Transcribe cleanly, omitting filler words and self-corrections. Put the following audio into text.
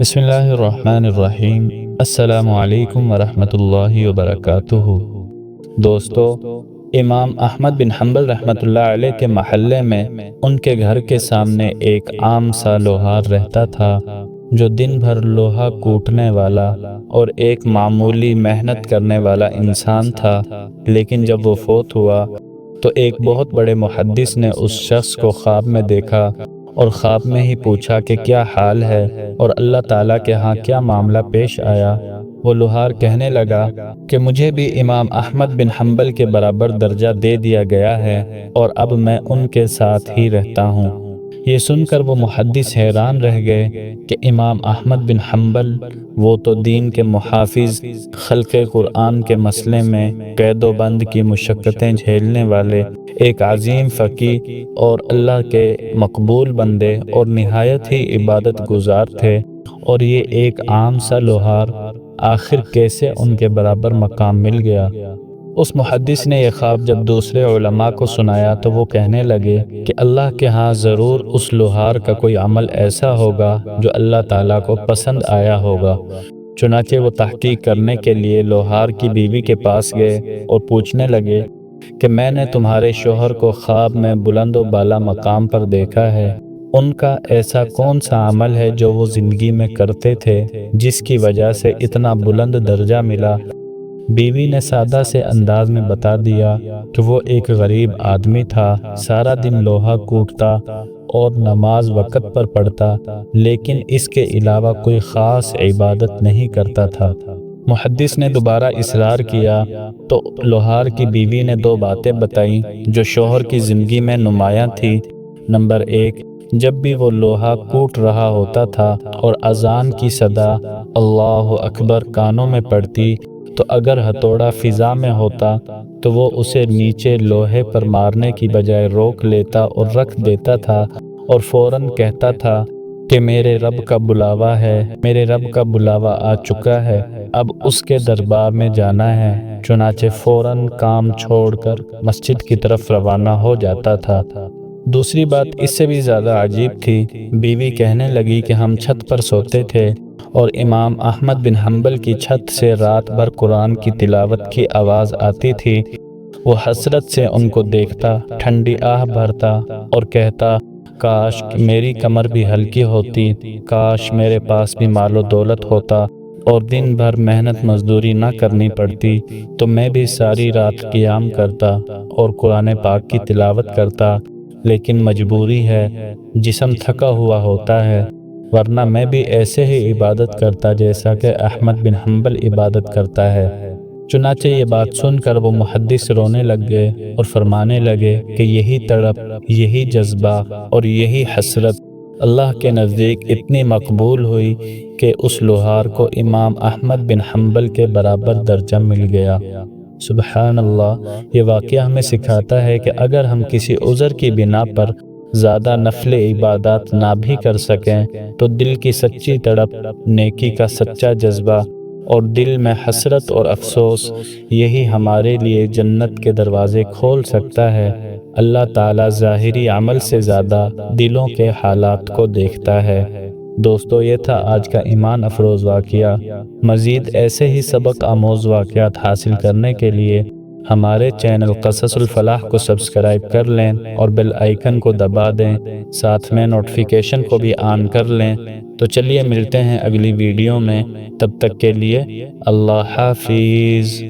بسم اللہ الرحمن الرحیم۔ السلام علیکم ورحمۃ اللہ وبرکاتہ۔ دوستو، امام احمد بن حنبل رحمۃ اللہ علیہ کے محلے میں ان کے گھر کے سامنے ایک عام سا لوہار رہتا تھا جو دن بھر لوہا کوٹنے والا اور ایک معمولی محنت کرنے والا انسان تھا، لیکن جب وہ فوت ہوا تو ایک بہت بڑے محدث نے اس شخص کو خواب میں دیکھا اور خواب میں ہی پوچھا کہ کیا حال ہے اور اللہ تعالیٰ کے ہاں کیا معاملہ پیش آیا۔ وہ لوہار کہنے لگا کہ مجھے بھی امام احمد بن حنبل کے برابر درجہ دے دیا گیا ہے اور اب میں ان کے ساتھ ہی رہتا ہوں۔ یہ سن کر وہ محدث حیران رہ گئے کہ امام احمد بن حنبل، وہ تو دین کے محافظ، خلق قرآن کے مسئلے میں قید و بند کی مشقتیں جھیلنے والے ایک عظیم فقیہ اور اللہ کے مقبول بندے اور نہایت ہی عبادت گزار تھے، اور یہ ایک عام سا لوہار آخر کیسے ان کے برابر مقام مل گیا۔ اس محدث نے یہ خواب جب دوسرے علماء کو سنایا تو وہ کہنے لگے کہ اللہ کے ہاں ضرور اس لوہار کا کوئی عمل ایسا ہوگا جو اللہ تعالیٰ کو پسند آیا ہوگا۔ چنانچہ وہ تحقیق کرنے کے لیے لوہار کی بیوی کے پاس گئے اور پوچھنے لگے کہ میں نے تمہارے شوہر کو خواب میں بلند و بالا مقام پر دیکھا ہے، ان کا ایسا کون سا عمل ہے جو وہ زندگی میں کرتے تھے جس کی وجہ سے اتنا بلند درجہ ملا؟ بیوی نے سادہ سے انداز میں بتا دیا کہ وہ ایک غریب آدمی تھا، سارا دن لوہا کوٹتا اور نماز وقت پر پڑھتا، لیکن اس کے علاوہ کوئی خاص عبادت نہیں کرتا تھا۔ محدث نے دوبارہ اصرار کیا تو لوہار کی بیوی نے دو باتیں بتائیں جو شوہر کی زندگی میں نمایاں تھی۔ نمبر ایک، جب بھی وہ لوہا کوٹ رہا ہوتا تھا اور اذان کی صدا اللہ اکبر کانوں میں پڑتی تو اگر ہتھوڑا فضا میں ہوتا تو وہ اسے نیچے لوہے پر مارنے کی بجائے روک لیتا اور رکھ دیتا تھا اور فوراً کہتا تھا کہ میرے رب کا بلاوا ہے، میرے رب کا بلاوا آ چکا ہے، اب اس کے دربار میں جانا ہے۔ چنانچہ فوراً کام چھوڑ کر مسجد کی طرف روانہ ہو جاتا تھا۔ دوسری بات اس سے بھی زیادہ عجیب تھی۔ بیوی کہنے لگی کہ ہم چھت پر سوتے تھے اور امام احمد بن حنبل کی چھت سے رات بھر قرآن کی تلاوت کی آواز آتی تھی۔ وہ حسرت سے ان کو دیکھتا، ٹھنڈی آہ بھرتا اور کہتا، کاش کہ میری کمر بھی ہلکی ہوتی، کاش میرے پاس بھی مال و دولت ہوتا اور دن بھر محنت مزدوری نہ کرنی پڑتی تو میں بھی ساری رات قیام کرتا اور قرآن پاک کی تلاوت کرتا، لیکن مجبوری ہے، جسم تھکا ہوا ہوتا ہے، ورنہ میں بھی ایسے ہی عبادت کرتا جیسا کہ احمد بن حنبل عبادت کرتا ہے۔ چنانچہ یہ بات سن کر وہ محدث رونے لگ گئے اور فرمانے لگے کہ یہی تڑپ، یہی جذبہ اور یہی حسرت اللہ کے نزدیک اتنی مقبول ہوئی کہ اس لوہار کو امام احمد بن حنبل کے برابر درجہ مل گیا۔ سبحان اللہ! یہ واقعہ ہمیں سکھاتا ہے کہ اگر ہم کسی عذر کی بنا پر زیادہ نفل عبادات نہ بھی کر سکیں تو دل کی سچی تڑپ، نیکی کا سچا جذبہ اور دل میں حسرت اور افسوس، یہی ہمارے لیے جنت کے دروازے کھول سکتا ہے۔ اللہ تعالیٰ ظاہری عمل سے زیادہ دلوں کے حالات کو دیکھتا ہے۔ دوستو، یہ تھا آج کا ایمان افروز واقعہ۔ مزید ایسے ہی سبق آموز واقعات حاصل کرنے کے لیے ہمارے چینل قصص الفلاح کو سبسکرائب کر لیں اور بیل آئیکن کو دبا دیں، ساتھ میں نوٹیفیکیشن کو بھی آن کر لیں۔ تو چلیے ملتے ہیں اگلی ویڈیو میں، تب تک کے لیے اللہ حافظ۔